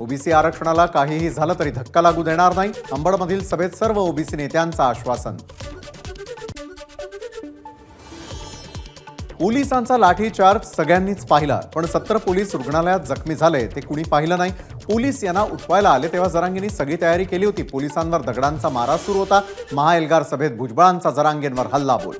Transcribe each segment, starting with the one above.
OBC आरक्षणाला काहीही झालं तरी धक्का लागू देणार नाही, अंबडमधील सभेत सर्व ओबीसी नेत्यांचं आश्वासन. पोलिसांचा लाठीचार्ज सगळ्यांनीच पाहिला, पण 70 पोलीस रुग्णालयात जखमी झाले ते कुणी पाहिलं नाही. पोलीस यांना उठवायला आले तेव्हा जरांगेंनी सगळी तयारी केली होती. पोलिसांवर दगडांचा मारा सुरू होता. महाएल्गार सभेत भुजबळांचा जरांगेंवर हल्लाबोल.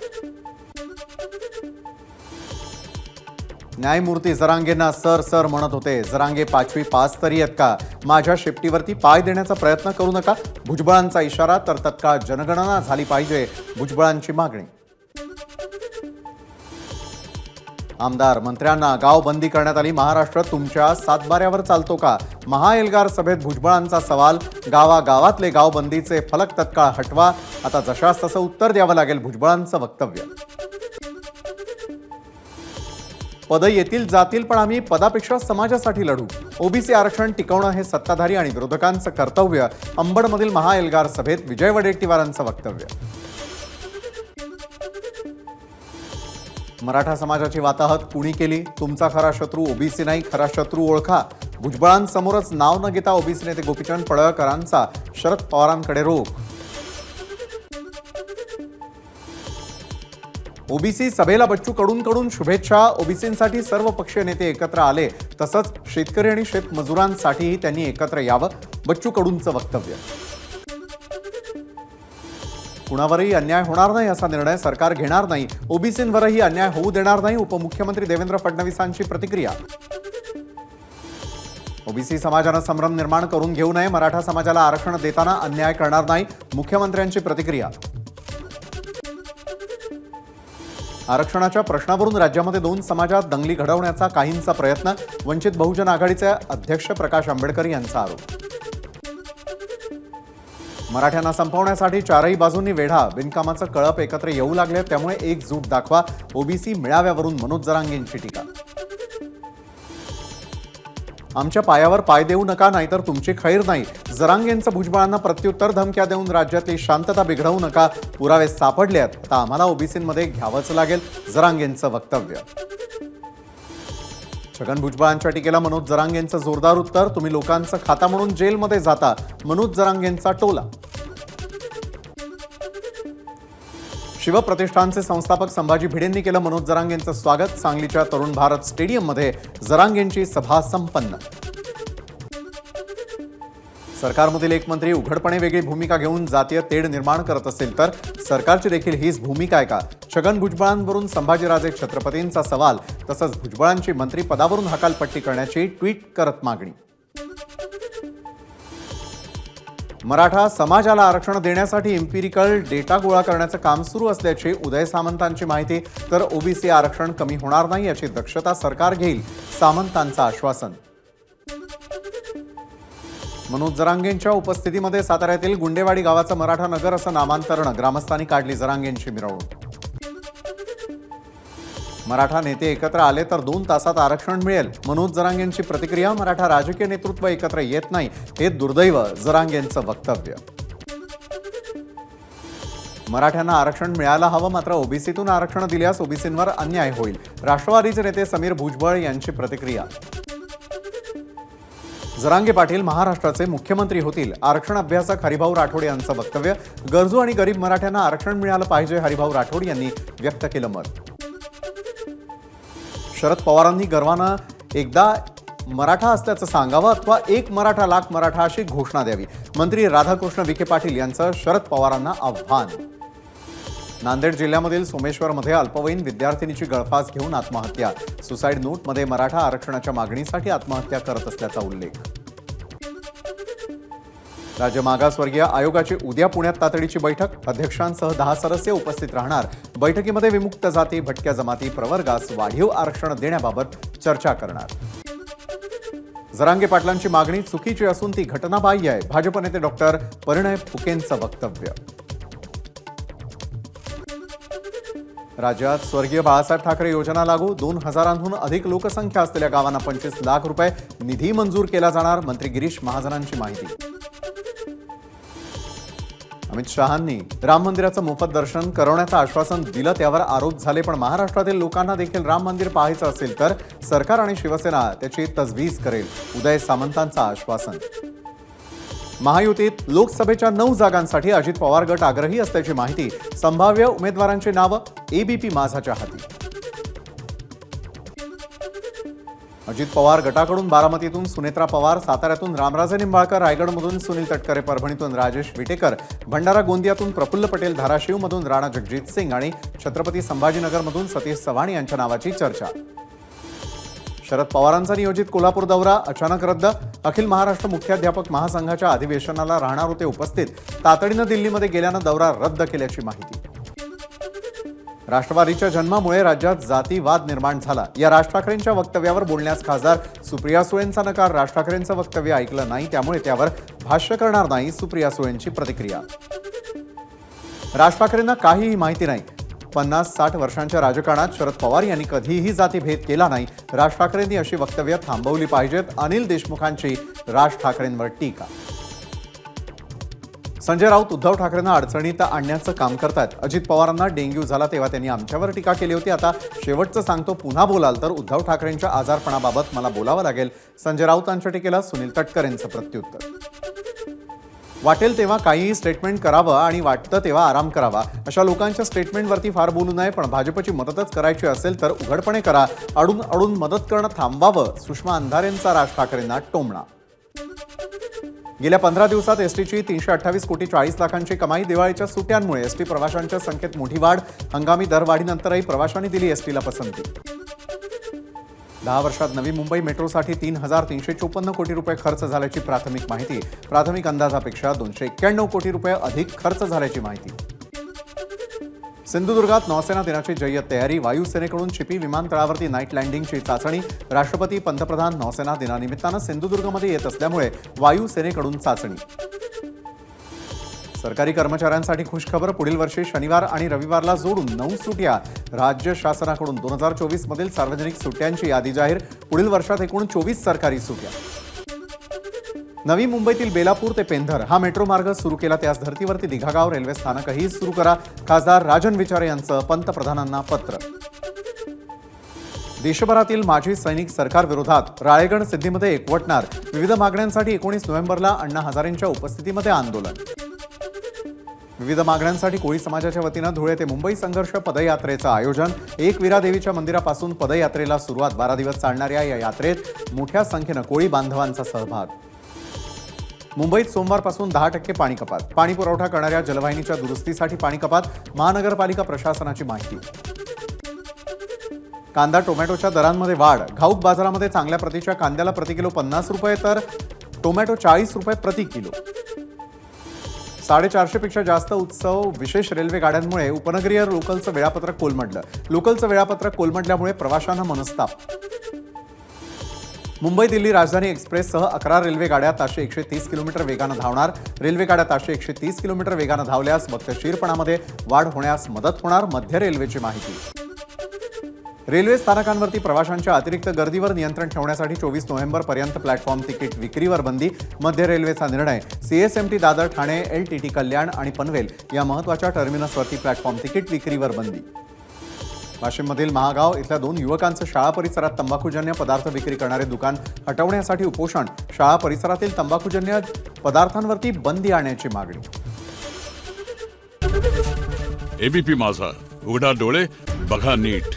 न्यायमूर्ती जरांगेंना सर सर म्हणत होते. जरांगे 5वी पास तरी आहेत का? माझ्या शेपटीवरती पाय देण्याचा प्रयत्न करू नका. भुजबळांचा इशारा. तर तत्काळ जनगणना झाली पाहिजे, भुजबळांची मागणी. आमदार मंत्र्यांना गाव बंदी करण्यात आली. महाराष्ट्र तुमच्या सातबाऱ्यावर चालतो का? महाएल्गार सभेत भुजबळांचा सवाल. गावागावातले गाव बंदीचे फलक तत्काळ हटवा. आता जशास तसं उत्तर द्यावं लागेल, भुजबळांचं वक्तव्य. पद येतील जातील, पण आम्ही पदापेक्षा समाजासाठी लढू. ओबीसी आरक्षण टिकवणं हे सत्ताधारी आणि विरोधकांचं कर्तव्य. अंबडमधील महाएल्गार सभेत विजय वडेट्टीवारांचं वक्तव्य. मराठा समाजाची वाताहत कुणी केली? तुमचा खरा शत्रू ओबीसी नाही, खरा शत्रू ओळखा. भुजबळांसमोरच नाव न घेता ओबीसी नेते गोपीचंद पडळकरांचा शरद पवारांकडे रोख. ओबीसी सभेला बच्चू कडूंकडून शुभेच्छा. ओबीसींसाठी सर्व पक्षीय नेते एकत्र आले. तसंच शेतकरी आणि शेतमजुरांसाठीही त्यांनी एकत्र यावं, बच्चू कडूंचं वक्तव्य. कुणावरही अन्याय होणार नाही असा निर्णय सरकार घेणार नाही. ओबीसींवरही अन्याय होऊ देणार नाही, उपमुख्यमंत्री देवेंद्र फडणवीसांची प्रतिक्रिया. ओबीसी समाजानं संभ्रम निर्माण करून घेऊ नये. मराठा समाजाला आरक्षण देताना अन्याय करणार नाही, मुख्यमंत्र्यांची प्रतिक्रिया. आरक्षणाच्या प्रश्नावरून राज्यामध्ये 2 समाजात दंगली घडवण्याचा काहींचा प्रयत्न. वंचित बहुजन आघाडीचे अध्यक्ष प्रकाश आंबेडकर यांचा आरोप. मराठ्यांना संपवण्यासाठी चारही बाजूंनी वेढा. बिनकामाचं कळप एकत्र येऊ लागले, त्यामुळे एकजूट दाखवा. ओबीसी मेळाव्यावरून मनोज जरांगेंची टीका. आमच्या पायावर पाय देऊ नका, नाहीतर तुमची खैर नाही. जरांगेंचं भुजबळांना प्रत्युत्तर. धमक्या देऊन राज्यातली शांतता बिघडवू नका. पुरावे सापडले आहेत, आता आम्हाला ओबीसींमध्ये घ्यावंच लागेल, जरांगेंचं वक्तव्य. छगन भुजबळांच्या टीकेला मनोज जरांगेंचं जोरदार उत्तर. तुम्ही लोकांचं खाता म्हणून जेलमध्ये जाता, मनोज जरांगेंचा टोला. शिवप्रतिष्ठानचे संस्थापक संभाजी भिडेंनी केलं मनोज जरांगेंचं स्वागत. सांगलीच्या तरुण भारत स्टेडियममध्ये जरांगेंची सभा संपन्न. सरकारमधील एक मंत्री उघडपणे वेगळी भूमिका घेऊन जातीय तेढ निर्माण करत असेल तर सरकारची देखील हीच भूमिका आहे का? छगन भुजबळांवरून संभाजीराजे छत्रपतींचा सवाल. तसंच भुजबळांची मंत्रिपदावरून हकालपट्टी करण्याची ट्विट करत मागणी. मराठा समाजाला आरक्षण देण्यासाठी एम्पिरिकल डेटा गोळा करण्याचं काम सुरू असल्याची उदय सामंतांची माहिती. तर ओबीसी आरक्षण कमी होणार नाही याची दक्षता सरकार घेईल, सामंतांचं आश्वासन. मनोज जरांगेंच्या उपस्थितीमध्ये साताऱ्यातील गुंडेवाडी गावाचं मराठा नगर असं नामांतरण. ग्रामस्थांनी काढली जरांगेंची मिरवणूक. मराठा नेते एकत्र आले तर 2 तासात आरक्षण मिळेल, मनोज जरांगेंची प्रतिक्रिया. मराठा राजकीय नेतृत्व एकत्र येत नाही, हे दुर्दैव, जरांगेंचं वक्तव्य. मराठ्यांना आरक्षण मिळायला हवं, मात्र ओबीसीतून आरक्षण दिल्यास ओबीसींवर अन्याय होईल. राष्ट्रवादीचे नेते समीर भुजबळ यांची प्रतिक्रिया. जरांगे पाटील महाराष्ट्राचे मुख्यमंत्री होतील, आरक्षण अभ्यासक हरिभाऊ राठोड यांचं वक्तव्य. गरजू आणि गरीब मराठ्यांना आरक्षण मिळालं पाहिजे, हरिभाऊ राठोड यांनी व्यक्त केलं मत. शरद पवारांनी गर्वानं एकदा मराठा असल्याचं सांगावं अथवा 1 मराठा लाख मराठा अशी घोषणा द्यावी. मंत्री राधाकृष्ण विखे पाटील यांचं शरद पवारांना आव्हान. नांदेड जिल्ह्यामधील सोमेश्वरमध्ये अल्पवयीन विद्यार्थिनीची गळफास घेऊन आत्महत्या. सुसाईड नोटमध्ये मराठा आरक्षणाच्या मागणीसाठी आत्महत्या करत असल्याचा उल्लेख. राज्य मागासवर्गीय आयोगाची उद्या पुण्यात तातडीची बैठक. अध्यक्षांसह 10 सदस्य उपस्थित राहणार. बैठकीमध्ये विमुक्त जाती, भटक्या जमाती प्रवर्गास वाढीव आरक्षण देण्याबाबत चर्चा करणार. जरांगे पाटलांची मागणी चुकीची असून ती घटनाबाह्य आहे, भाजप नेते डॉक्टर परिणय फुकेंचं वक्तव्य. राज्यात स्वर्गीय बाळासाहेब ठाकरे योजना लागू. 2000हून अधिक लोकसंख्या असलेल्या गावांना 25 लाख रुपये निधी मंजूर केला जाणार. मंत्री गिरीश महाजनांची माहिती. अमित शहांनी राम मंदिराचं मोफत दर्शन करवण्याचं आश्वासन दिलं, त्यावर आरोप झाले. पण महाराष्ट्रातील लोकांना देखील राम मंदिर पाहायचं असेल तर सरकार आणि शिवसेना त्याची तजवीज करेल, उदय सामंतांचं आश्वासन. महायुतीत लोकसभेच्या 9 जागांसाठी अजित पवार गट आग्रही असल्याची माहिती. संभाव्य उमेदवारांची नावं एबीपी माझाच्या हाती. अजित पवार गटाकडून बारामतीतून सुनेत्रा पवार, साताऱ्यातून रामराजे निंबाळकर, रायगडमधून सुनील तटकरे, परभणीतून राजेश विटेकर, भंडारा गोंदियातून प्रफुल्ल पटेल, धाराशिवमधून राणा जगजित सिंग आणि छत्रपती संभाजीनगरमधून सतीश चव्हाण यांच्या नावाची चर्चा. शरद पवारांचा नियोजित कोल्हापूर दौरा अचानक रद्द. अखिल महाराष्ट्र मुख्याध्यापक महासंघाच्या अधिवेशनाला राहणार होते उपस्थित. तातडीनं दिल्लीमध्ये गेल्यानं दौरा रद्द केल्याची माहिती. राष्ट्रवादीच्या जन्मामुळे राज्यात जातीवाद निर्माण झाला. या राज ठाकरेंच्या वक्तव्यावर बोलण्यास खासदार सुप्रिया सुळेंचा नकार. राज ठाकरेंचं वक्तव्य ऐकलं नाही त्यामुळे त्यावर भाष्य करणार नाही, सुप्रिया सुळेंची प्रतिक्रिया. राज ठाकरेंना काहीही माहिती नाही. 50-60 वर्षांच्या राजकारणात शरद पवार यांनी कधीही जातीभेद केला नाही. राज ठाकरेंनी अशी वक्तव्य थांबवली पाहिजेत. अनिल देशमुखांची राज ठाकरेंवर टीका. संजय राऊत उद्धव ठाकरेंना अडचणीत आणण्याचं काम करतात. अजित पवारांना डेंग्यू झाला तेव्हा त्यांनी आमच्यावर टीका केली होती. आता शेवटचं सांगतो, पुन्हा बोलाल तर उद्धव ठाकरेंच्या आजारपणाबाबत मला बोलावं लागेल. संजय राऊतांच्या टीकेला सुनील तटकरेंचं प्रत्युत्तर. वाटेल तेव्हा काहीही स्टेटमेंट करावं आणि वाटतं तेव्हा आराम करावा. अशा लोकांच्या स्टेटमेंटवरती फार बोलू नये, पण भाजपची मदतच करायची असेल तर उघडपणे करा. अडून अडून मदत करणं थांबवावं. सुषमा अंधारेंचा राज ठाकरेंना टोमणा. गेल्या 15 दिवसात एसटीची 328 कोटी 40 लाखांची कमाई. दिवाळीच्या सुट्ट्यांमुळे एसटी प्रवाशांच्या संख्येत मोठी वाढ. हंगामी दरवाढीनंतरही प्रवाशांनी दिली एसटीला पसंती. 10 वर्षात नवी मुंबई मेट्रोसाठी 3,354 कोटी रुपये खर्च झाल्याची प्राथमिक माहिती. प्राथमिक अंदाजापेक्षा 291 कोटी रुपये अधिक खर्च झाल्याची माहिती. सिंधुदुर्गात नौसेना दिनाची जय्यत तयारी. वायुसेनेकडून चिपी विमानतळावरती नाईट लँडिंगची चाचणी. राष्ट्रपती, पंतप्रधान नौसेना दिनानिमित्तानं सिंधुदुर्गमध्ये येत असल्यामुळे वायुसेनेकडून चाचणी. सरकारी कर्मचाऱ्यांसाठी खुशखबर. पुढील वर्षी शनिवार आणि रविवारला जोडून 9 सुट्ट्या. राज्य शासनाकडून 2024 मधील सार्वजनिक सुट्ट्यांची यादी जाहीर. पुढील वर्षात एकूण 24 सरकारी सुट्ट्या. नवी मुंबईतील बेलापूर ते पेंधर हा मेट्रो मार्ग सुरू केला, त्याच धर्तीवरती दिघागाव रेल्वे स्थानकही सुरू करा. खासदार राजन विचारे यांचं पंतप्रधानांना पत्र. देशभरातील माजी सैनिक सरकारविरोधात राळेगण सिद्धीमध्ये एकवटणार. विविध मागण्यांसाठी 19 नोव्हेंबरला अण्णा हजारेंच्या उपस्थितीमध्ये आंदोलन. विविध मागण्यांसाठी कोळी समाजाच्या वतीनं धुळे ते मुंबई संघर्ष पदयात्रेचं आयोजन. एकविरा देवीच्या मंदिरापासून पदयात्रेला सुरुवात. 12 दिवस चालणाऱ्या या यात्रेत मोठ्या संख्येनं कोळी बांधवांचा सहभाग. मुंबईत सोमवारपासून 10% पाणी कपात. पाणी पुरवठा करणाऱ्या जलवाहिनीच्या दुरुस्तीसाठी पाणी कपात. महानगरपालिका प्रशासनाची माहिती. कांदा टोमॅटोच्या दरांमध्ये वाढ. घाऊक बाजारामध्ये चांगल्या प्रतीच्या कांद्याला प्रति किलो 50 रुपये तर टोमॅटो 40 रुपये प्रति किलो. 450 पेक्षा जास्त उत्सव. विशेष रेल्वे गाड्यांमुळे उपनगरीय लोकलचं वेळापत्रक कोलमडलं. लोकलचं वेळापत्रक कोलमडल्यामुळे प्रवाशांना मनस्ताप. मुंबई दिल्ली राजधानी एक्सप्रेससह 11 रेल्वे गाड्या ताशी 130 किलोमीटर वेगानं धावणार. रेल्वे गाड्या ताशी 130 किलोमीटर वेगानं धावल्यास वक्तशीरपणामध्ये वाढ होण्यास मदत होणार. मध्य रेल्वेची माहिती. रेल्वे स्थानकांवरती प्रवाशांच्या अतिरिक्त गर्दीवर नियंत्रण ठेवण्यासाठी 24 नोव्हेंबरपर्यंत प्लॅटफॉर्म तिकीट विक्रीवर बंदी. मध्य रेल्वेचा निर्णय. सीएसएमटी दादर, ठाणे, एलटीटी कल्याण आणि पनवेल या महत्त्वाच्या टर्मिनसवरती प्लॅटफॉर्म तिकीट विक्रीवर बंदी. वाशिममधील महागाव इथल्या 2 युवकांचं शाळा परिसरात तंबाखूजन्य पदार्थ विक्री करणारे दुकान हटवण्यासाठी उपोषण. शाळा परिसरातील तंबाखूजन्य पदार्थांवरती बंदी आणण्याची मागणी. एबीपी माझा, उघडा डोळे बघा नीट.